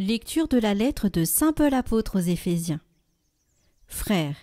Lecture de la lettre de saint Paul apôtre aux Éphésiens. Frères,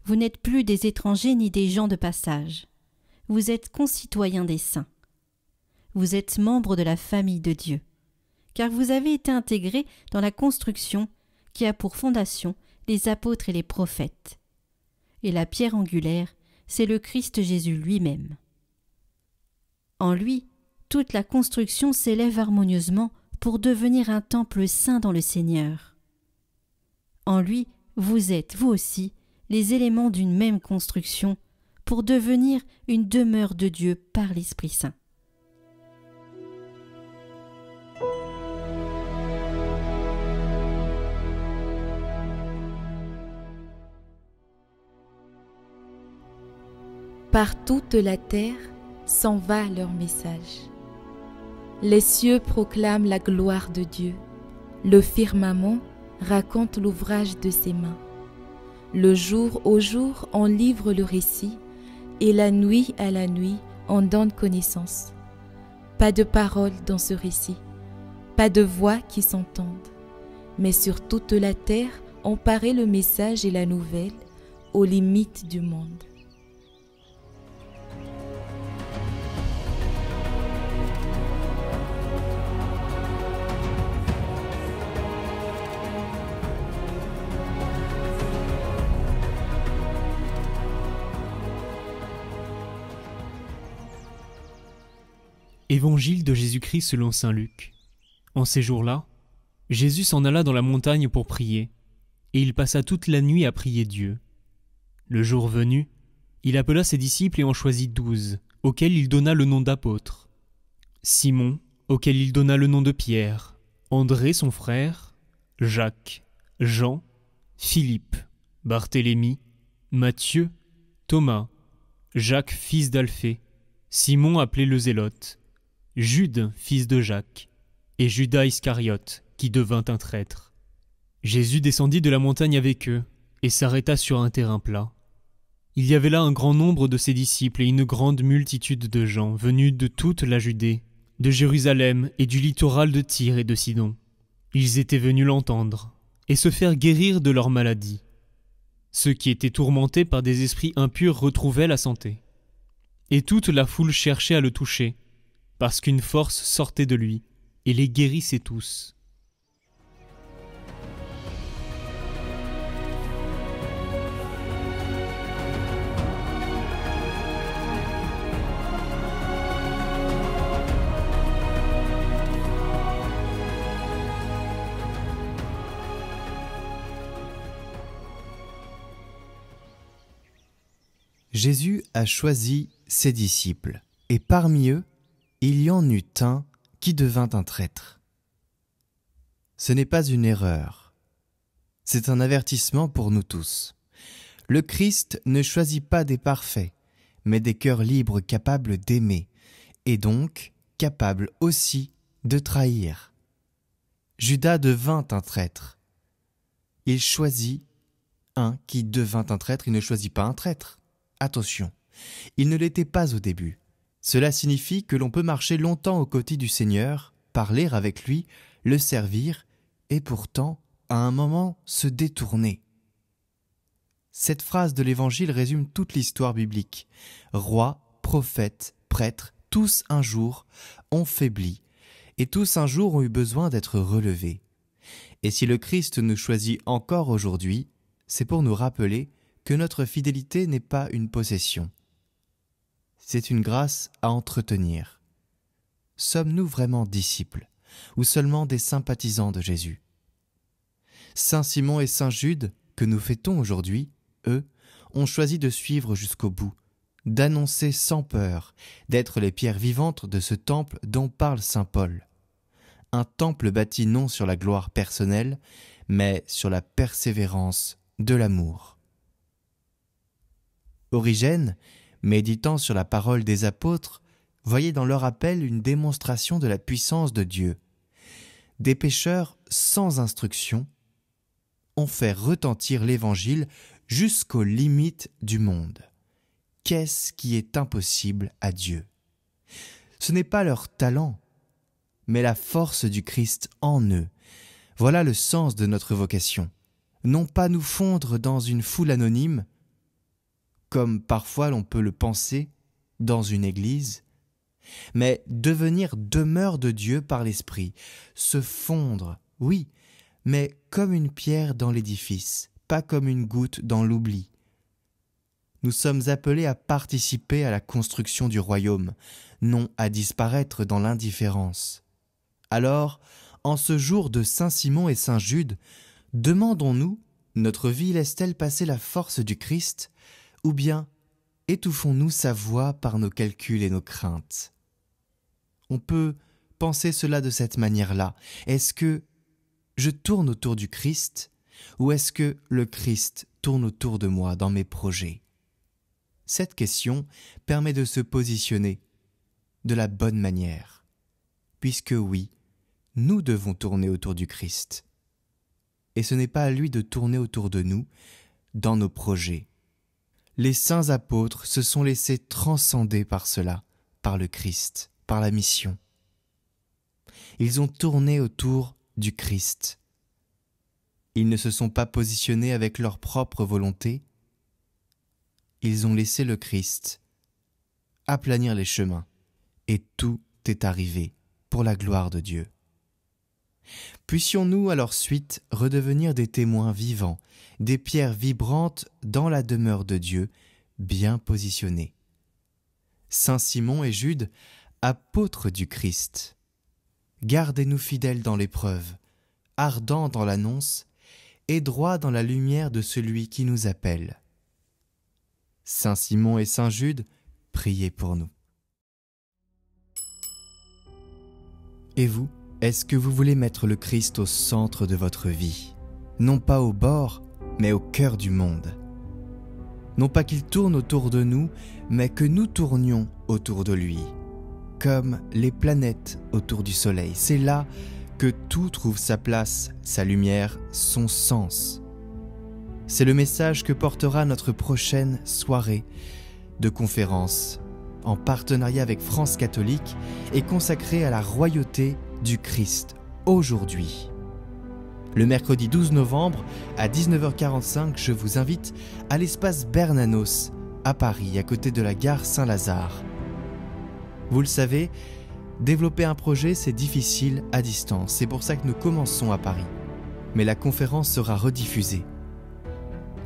vous n'êtes plus des étrangers ni des gens de passage. Vous êtes concitoyens des saints. Vous êtes membres de la famille de Dieu, car vous avez été intégrés dans la construction qui a pour fondation les apôtres et les prophètes. Et la pierre angulaire, c'est le Christ Jésus lui-même. En lui, toute la construction s'élève harmonieusement pour devenir un temple saint dans le Seigneur. En lui, vous êtes, vous aussi, les éléments d'une même construction pour devenir une demeure de Dieu par l'Esprit Saint. Par toute la terre s'en va leur message. Les cieux proclament la gloire de Dieu. Le firmament raconte l'ouvrage de ses mains. Le jour au jour, on livre le récit, et la nuit à la nuit, on donne connaissance. Pas de paroles dans ce récit, pas de voix qui s'entendent. Mais sur toute la terre, on paraît le message et la nouvelle aux limites du monde. Évangile de Jésus-Christ selon saint Luc. En ces jours-là, Jésus s'en alla dans la montagne pour prier, et il passa toute la nuit à prier Dieu. Le jour venu, il appela ses disciples et en choisit 12, auxquels il donna le nom d'apôtres. Simon, auquel il donna le nom de Pierre, André son frère, Jacques, Jean, Philippe, Barthélemy, Matthieu, Thomas, Jacques fils d'Alphée, Simon appelé le Zélote, Jude, fils de Jacques, et Judas Iscariote, qui devint un traître. Jésus descendit de la montagne avec eux, et s'arrêta sur un terrain plat. Il y avait là un grand nombre de ses disciples et une grande multitude de gens venus de toute la Judée, de Jérusalem et du littoral de Tyr et de Sidon. Ils étaient venus l'entendre, et se faire guérir de leur maladie. Ceux qui étaient tourmentés par des esprits impurs retrouvaient la santé. Et toute la foule cherchait à le toucher, parce qu'une force sortait de lui, et les guérissait tous. Jésus a choisi ses disciples, et parmi eux, il y en eut un qui devint un traître. Ce n'est pas une erreur, c'est un avertissement pour nous tous. Le Christ ne choisit pas des parfaits, mais des cœurs libres capables d'aimer, et donc capables aussi de trahir. Judas devint un traître. Il choisit un qui devint un traître, il ne choisit pas un traître. Attention, il ne l'était pas au début. Cela signifie que l'on peut marcher longtemps aux côtés du Seigneur, parler avec lui, le servir, et pourtant, à un moment, se détourner. Cette phrase de l'Évangile résume toute l'histoire biblique. Rois, prophètes, prêtres, tous un jour ont faibli, et tous un jour ont eu besoin d'être relevés. Et si le Christ nous choisit encore aujourd'hui, c'est pour nous rappeler que notre fidélité n'est pas une possession. C'est une grâce à entretenir. Sommes-nous vraiment disciples, ou seulement des sympathisants de Jésus? Saint Simon et Saint Jude, que nous fêtons aujourd'hui, eux, ont choisi de suivre jusqu'au bout, d'annoncer sans peur, d'être les pierres vivantes de ce temple dont parle saint Paul. Un temple bâti non sur la gloire personnelle, mais sur la persévérance de l'amour. Origène, méditant sur la parole des apôtres, voyait dans leur appel une démonstration de la puissance de Dieu. Des pécheurs sans instruction ont fait retentir l'Évangile jusqu'aux limites du monde. Qu'est-ce qui est impossible à Dieu? Ce n'est pas leur talent, mais la force du Christ en eux, Voilà le sens de notre vocation. Non pas nous fondre dans une foule anonyme, comme parfois l'on peut le penser dans une église, mais devenir demeure de Dieu par l'Esprit, se fondre, oui, mais comme une pierre dans l'édifice, pas comme une goutte dans l'oubli. Nous sommes appelés à participer à la construction du royaume, non à disparaître dans l'indifférence. Alors, en ce jour de Saint Simon et Saint Jude, demandons-nous, notre vie laisse-t-elle passer la force du Christ, ou bien étouffons-nous sa voix par nos calculs et nos craintes? On peut penser cela de cette manière-là. Est-ce que je tourne autour du Christ, ou est-ce que le Christ tourne autour de moi dans mes projets? Cette question permet de se positionner de la bonne manière, puisque oui, nous devons tourner autour du Christ. Et ce n'est pas à lui de tourner autour de nous dans nos projets. Les saints apôtres se sont laissés transcender par cela, par le Christ, par la mission. Ils ont tourné autour du Christ. Ils ne se sont pas positionnés avec leur propre volonté. Ils ont laissé le Christ aplanir les chemins, et tout est arrivé pour la gloire de Dieu. Puissions-nous à leur suite redevenir des témoins vivants, des pierres vibrantes dans la demeure de Dieu, bien positionnées. Saint Simon et Jude, apôtres du Christ, gardez-nous fidèles dans l'épreuve, ardents dans l'annonce et droits dans la lumière de celui qui nous appelle. Saint Simon et Saint Jude, priez pour nous. Et vous, est-ce que vous voulez mettre le Christ au centre de votre vie? Non pas au bord, mais au cœur du monde. Non pas qu'il tourne autour de nous, mais que nous tournions autour de lui. Comme les planètes autour du Soleil. C'est là que tout trouve sa place, sa lumière, son sens. C'est le message que portera notre prochaine soirée de conférence en partenariat avec France Catholique et consacrée à la royauté du Christ aujourd'hui. Le mercredi 12 novembre à 19h45, je vous invite à l'espace Bernanos à Paris, à côté de la gare Saint-Lazare. Vous le savez, développer un projet, c'est difficile à distance. C'est pour ça que nous commençons à Paris. Mais la conférence sera rediffusée.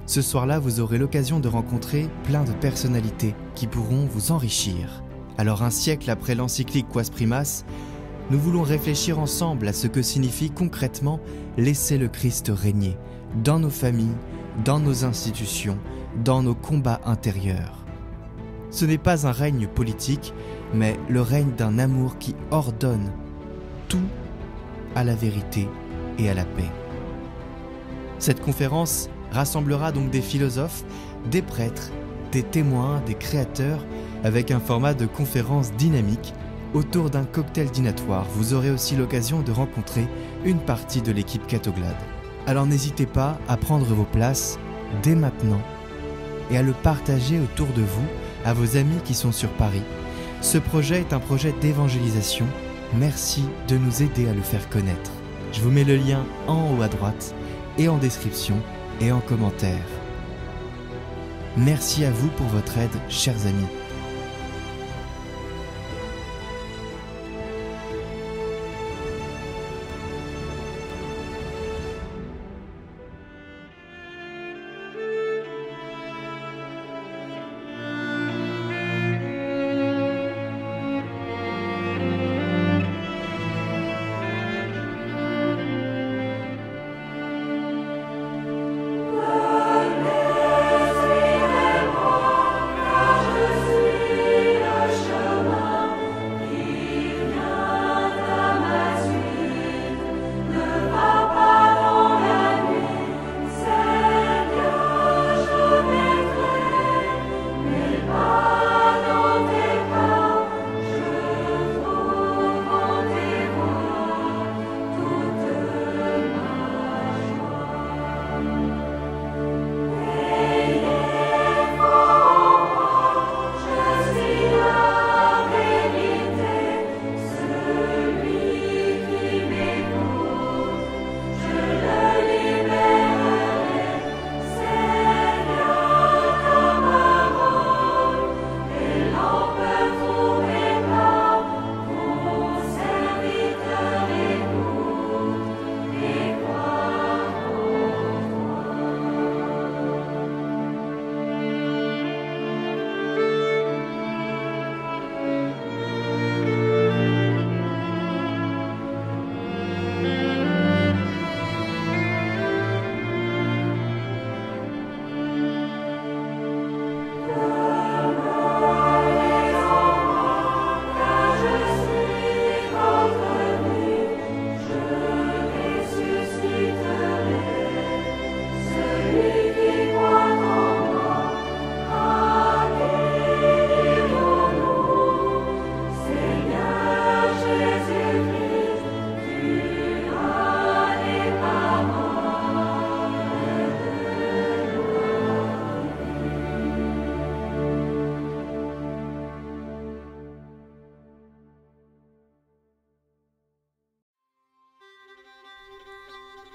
Ce soir-là, vous aurez l'occasion de rencontrer plein de personnalités qui pourront vous enrichir. Alors, un siècle après l'encyclique Quas Primas, nous voulons réfléchir ensemble à ce que signifie concrètement laisser le Christ régner dans nos familles, dans nos institutions, dans nos combats intérieurs. Ce n'est pas un règne politique, mais le règne d'un amour qui ordonne tout à la vérité et à la paix. Cette conférence rassemblera donc des philosophes, des prêtres, des témoins, des créateurs, avec un format de conférence dynamique autour d'un cocktail dînatoire. Vous aurez aussi l'occasion de rencontrer une partie de l'équipe Catoglade. Alors n'hésitez pas à prendre vos places dès maintenant et à le partager autour de vous à vos amis qui sont sur Paris. Ce projet est un projet d'évangélisation. Merci de nous aider à le faire connaître. Je vous mets le lien en haut à droite et en description et en commentaire. Merci à vous pour votre aide, chers amis.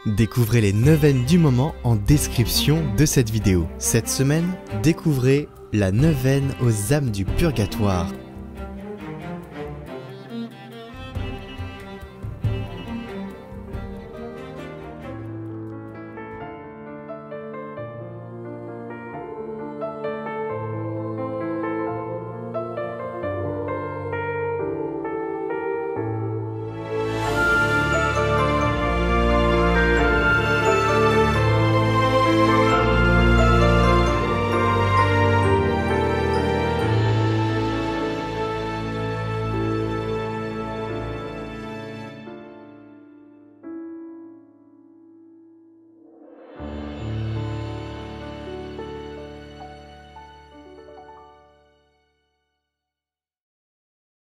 Découvrez les neuvaines du moment en description de cette vidéo. Cette semaine, découvrez la neuvaine aux âmes du purgatoire.